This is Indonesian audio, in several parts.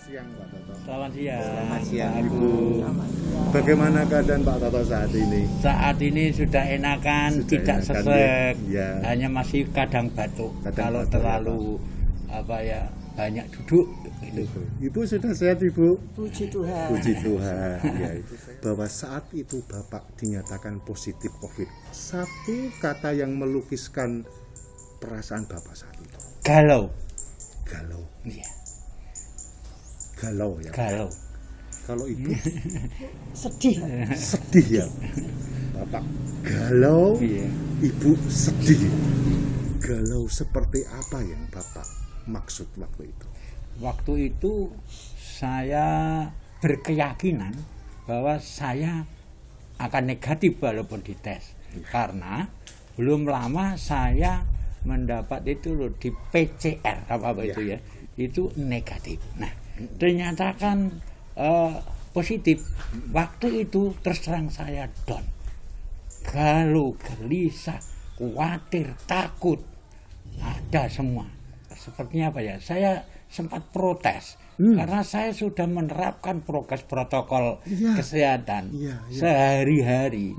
Siang Pak Toto. Selamat siang. Selamat siang Pak Ibu. Bagaimana keadaan Pak Toto saat ini? Saat ini sudah enakan, Sudah tidak enakan, sesek, ya. hanya masih kadang batuk. Kalau batuk, terlalu banyak duduk. Gitu. Ibu sudah sehat Ibu? Puji Tuhan. Puji Tuhan. Ya, bahwa saat itu Bapak dinyatakan positif COVID. Satu kata yang melukiskan perasaan Bapak saat itu. Galau. Galau. Iya. Galau ya. Galau. Kalau Ibu Sedih. sedih ya. Bapak galau, Iya. Ibu sedih. Galau seperti apa yang Bapak maksud waktu itu? Waktu itu saya berkeyakinan bahwa saya akan negatif walaupun dites. Karena belum lama saya mendapat itu loh di PCR apa Ya. itu ya. Itu negatif. Nah, ternyata kan positif. Waktu itu terus terang saya down. Galau, gelisah, khawatir, takut. Ada semua. Sepertinya apa ya? Saya sempat protes karena saya sudah menerapkan protokol Iya. kesehatan Iya, iya. sehari-hari,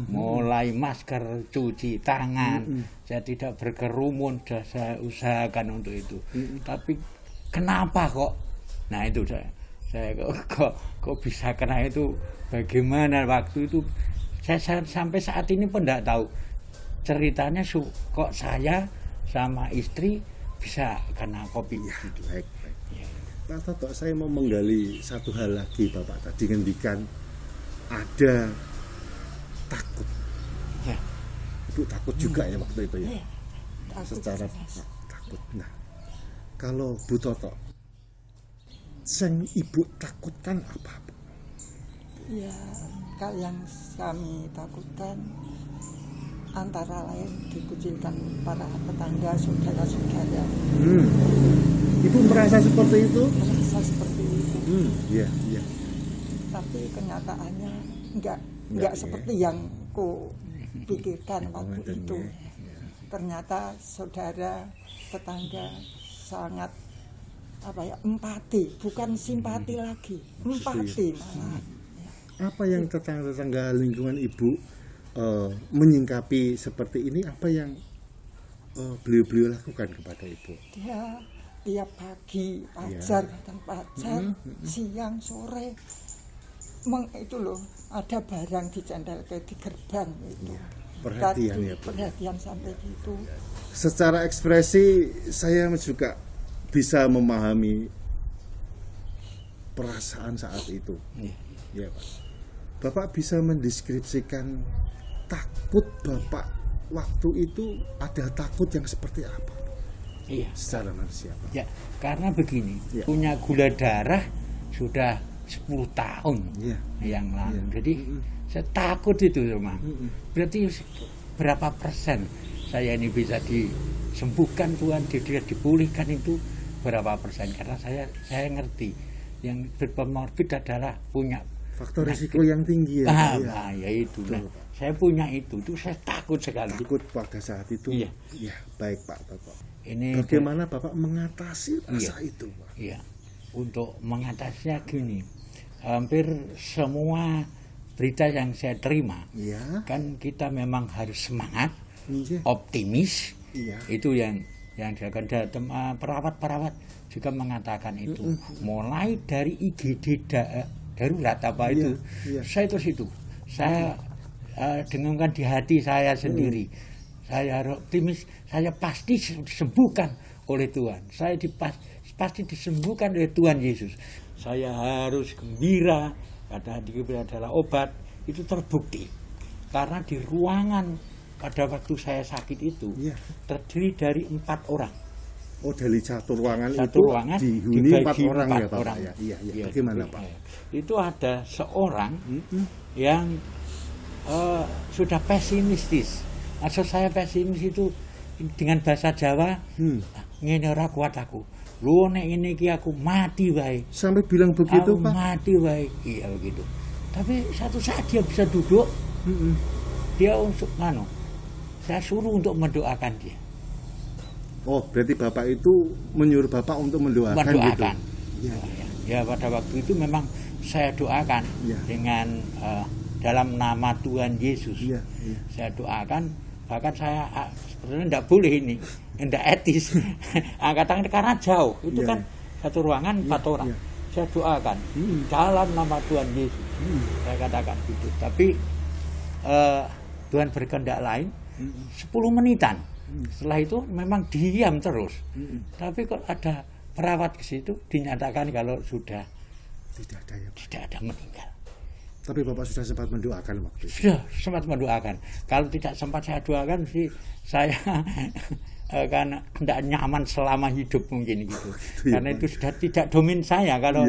mulai masker, cuci tangan, saya tidak berkerumun, sudah saya usahakan untuk itu. Tapi kenapa kok? Nah itu saya kok bisa kena itu? Bagaimana waktu itu? Saya sampai saat ini pun tidak tahu ceritanya kok saya sama istri bisa kena COVID. Ya, baik. Pak Toto, saya mau menggali satu hal lagi. Bapak tadi ngendikan ada takut. Ya. Ibu takut juga ya waktu itu ya? Takut Secara jelas. takut. Nah, kalau Bu Toto, yang Ibu takutkan apa? Ya, yang kami takutkan antara lain dikucilkan para tetangga, saudara-saudara. Ibu merasa seperti itu? Merasa seperti itu. Iya, iya. Tapi kenyataannya enggak Enggak, ya. seperti yang ku pikirkan waktu dan itu. ya. Ternyata saudara, tetangga sangat empati, bukan simpati lagi, empati malah. Apa yang tetangga-tetangga lingkungan Ibu menyingkapi seperti ini? Apa yang beliau-beliau lakukan kepada Ibu? Dia tiap pagi pajar, datang pajar, siang sore, itu loh ada barang dicandal kayak di gerbang itu. Perhatian Tadi, ya, Bu. perhatian sampai gitu. Secara ekspresi saya juga bisa memahami perasaan saat itu. Ya, Pak. Bapak bisa mendeskripsikan takut Bapak waktu itu, ada takut yang seperti apa? Iya. Secara manusia, Pak. Ya, karena begini, Ya. punya gula darah sudah 10 tahun Iya. yang lalu. Iya. Jadi saya takut itu, Mang. Berarti berapa persen saya ini bisa disembuhkan Tuhan, dipulihkan itu berapa persen? Karena saya ngerti yang berkomorbid adalah punya Faktor risiko yang tinggi ya. Pak, ya. ya itu. Nah, saya punya itu saya takut sekali. Takut pada saat itu. Iya. Ya, baik Pak Toto. Ini Bagaimana Bapak mengatasi rasa Iya. itu, Pak? Iya, untuk mengatasinya gini, hampir semua berita yang saya terima, Iya. kan kita memang harus semangat, Iya. optimis. Iya. Itu yang dilakukan perawat-perawat juga mengatakan itu. Mulai dari IGD darurat apa itu, Iya. saya terus itu, saya dengungkan di hati saya sendiri. Saya optimis, saya pasti disembuhkan oleh Tuhan. Saya pasti disembuhkan oleh Tuhan Yesus. Saya harus gembira, karena gembira adalah obat. Itu terbukti. Karena di ruangan pada waktu saya sakit itu, Iya. terdiri dari 4 orang. Oh, dari satu ruangan Satu itu ruangan dihuni 4 dibagi orang 4 ya Pak? orang. Ya? Iya, iya. Iya, Bagaimana dibagi. Pak? Itu ada seorang yang sudah pesimistis. Maksud saya pesimis itu dengan bahasa Jawa, ngene ora kuat aku. Lu nek ini iki aku mati wae. Sampai bilang begitu, Aku Pak? mati wae. Iya begitu. Tapi satu saat dia bisa duduk, dia untuk saya suruh untuk mendoakan dia. Oh, berarti Bapak itu menyuruh Bapak untuk mendoakan gitu. Ya, ya, pada waktu itu memang saya doakan dengan dalam nama Tuhan Yesus. Saya doakan, bahkan saya sebenarnya tidak boleh ini, tidak etis. Angkatan karena jauh, itu kan satu ruangan 4 orang. Saya doakan dalam nama Tuhan Yesus. Saya katakan gitu. Tapi Tuhan berkehendak lain. 10 menitan. Setelah itu memang diam terus. Tapi kalau ada perawat ke situ dinyatakan kalau sudah tidak ada meninggal. Tapi Bapak sudah sempat mendoakan waktu itu? Sudah sempat mendoakan. Kalau tidak sempat saya doakan sih saya karena tidak nyaman selama hidup mungkin gitu. Karena itu sudah tidak domain saya. Kalau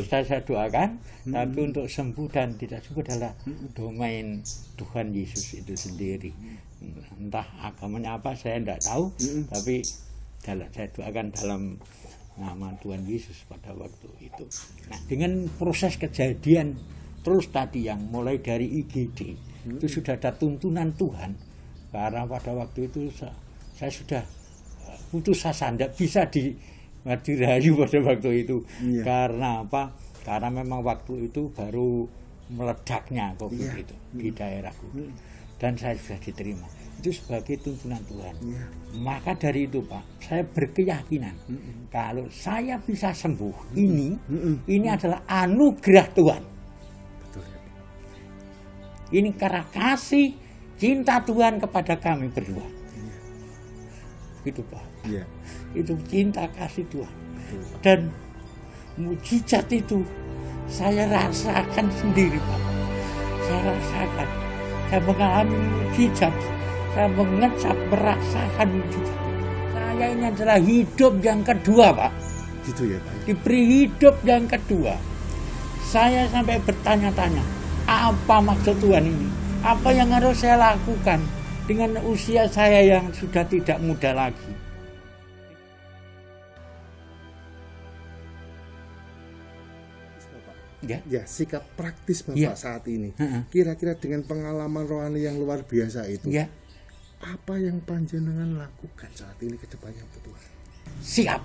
saya doakan, tapi untuk sembuh dan tidak sembuh adalah domain Tuhan Yesus itu sendiri. Entah agamanya apa saya tidak tahu, tapi saya doakan dalam nama Tuhan Yesus pada waktu itu. Nah, dengan proses kejadian terus tadi yang mulai dari IGD itu sudah ada tuntunan Tuhan, karena pada waktu itu saya sudah putus asa, tidak bisa dirayu pada waktu itu. Karena apa? Karena memang waktu itu baru meledaknya COVID itu di daerahku. Dan saya sudah diterima. Itu sebagai tuntunan Tuhan. Maka dari itu Pak, saya berkeyakinan kalau saya bisa sembuh, ini adalah anugerah Tuhan. Ini karena kasih cinta Tuhan kepada kami berdua. Itu Pak. Itu cinta kasih Tuhan. Dan mujizat itu saya rasakan sendiri Pak. Saya rasakan. Saya mengalami mujizat. Saya mengecap merasakan mujizat. Saya ini adalah hidup yang kedua Pak. Gitu ya Pak. Diberi hidup yang kedua. Saya sampai bertanya-tanya, apa maksud Tuhan ini? Apa yang harus saya lakukan dengan usia saya yang sudah tidak muda lagi? Ya, sikap praktis Bapak saat ini. Kira-kira dengan pengalaman rohani yang luar biasa itu, apa yang panjenengan lakukan saat ini ke depannya Tuhan? Siap.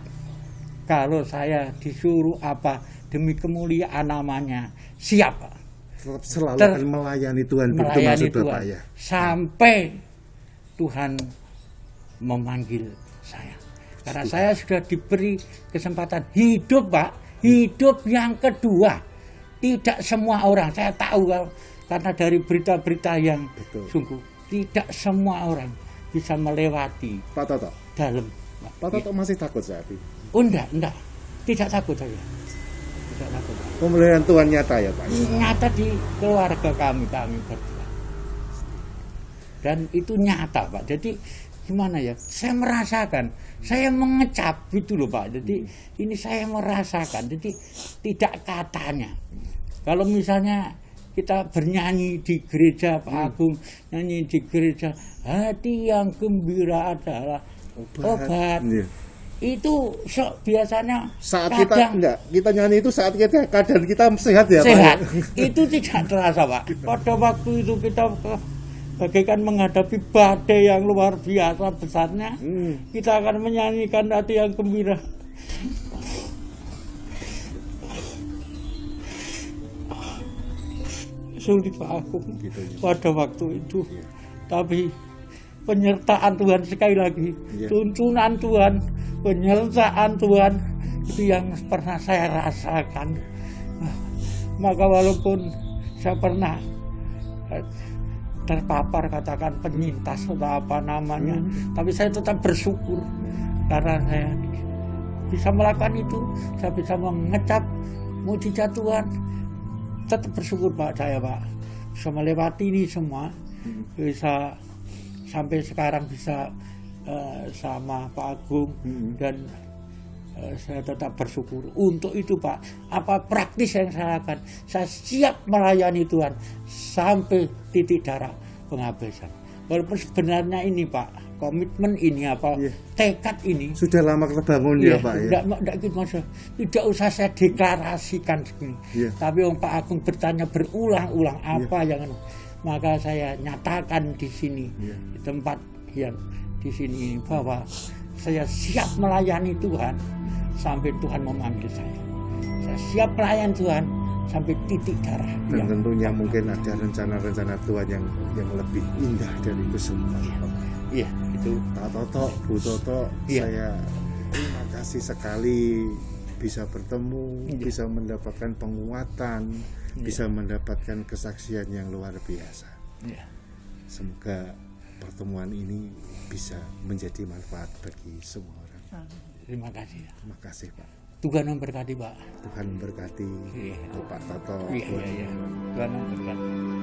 Kalau saya disuruh apa demi kemuliaan namanya, siap. Tetap selalu akan melayani Tuhan, begitu maksud Bapak ya. Sampai Tuhan memanggil saya. Karena saya sudah diberi kesempatan hidup Pak, hidup yang kedua. Tidak semua orang, saya tahu karena dari berita-berita yang sungguh tidak semua orang bisa melewati Pak Toto dalam. Pak Toto masih takut saat ini? Oh enggak, tidak takut saya. Tidak takut. Pemeliharaan Tuhan nyata ya Pak? Nyata di keluarga kami berdua. Dan itu nyata Pak. Jadi gimana ya? Saya merasakan, saya mengecap gitu loh Pak. Jadi ini saya merasakan. Jadi tidak katanya. Kalau misalnya kita bernyanyi di gereja Pak Agung, nyanyi di gereja, hati yang gembira adalah obat. Itu biasanya saat kita nyanyi itu saat keadaan kita sehat ya sehat. Pak. Itu tidak terasa Pak. Pada waktu itu kita bagaikan menghadapi badai yang luar biasa besarnya, kita akan menyanyikan hati yang gembira. Sulit Pak Agung pada waktu itu. Tapi penyertaan Tuhan sekali lagi, tuntunan Tuhan, penyertaan Tuhan itu yang pernah saya rasakan. Maka walaupun saya pernah terpapar katakan penyintas atau apa namanya, tapi saya tetap bersyukur karena saya bisa melakukan itu, saya bisa mengecap mujizat Tuhan. Tetap bersyukur Pak saya Pak, bisa melewati ini semua, bisa sampai sekarang bisa sama Pak Agung dan saya tetap bersyukur untuk itu Pak. Apa praktis yang saya lakukan, saya siap melayani Tuhan sampai titik darah penghabisan. Walaupun sebenarnya ini Pak, komitmen ini tekad ini sudah lama terbangun ya Pak ya. Tidak usah saya deklarasikan segini. Tapi Pak Agung bertanya berulang-ulang apa yang maka saya nyatakan di sini, di tempat yang di sini bahwa saya siap melayani Tuhan sampai Tuhan memanggil saya. Saya siap melayani Tuhan sampai titik darah. Dan tentunya mungkin ada rencana-rencana Tuhan yang lebih indah dari itu semua. Iya, itu Pak Toto, Bu Toto, saya terima kasih sekali bisa bertemu, bisa mendapatkan penguatan, bisa mendapatkan kesaksian yang luar biasa. Semoga pertemuan ini bisa menjadi manfaat bagi semua orang. terima kasih. Terima kasih, Pak. Tuhan memberkati, Pak. Tuhan memberkati Pak Toto. Iya. Tuhan memberkati.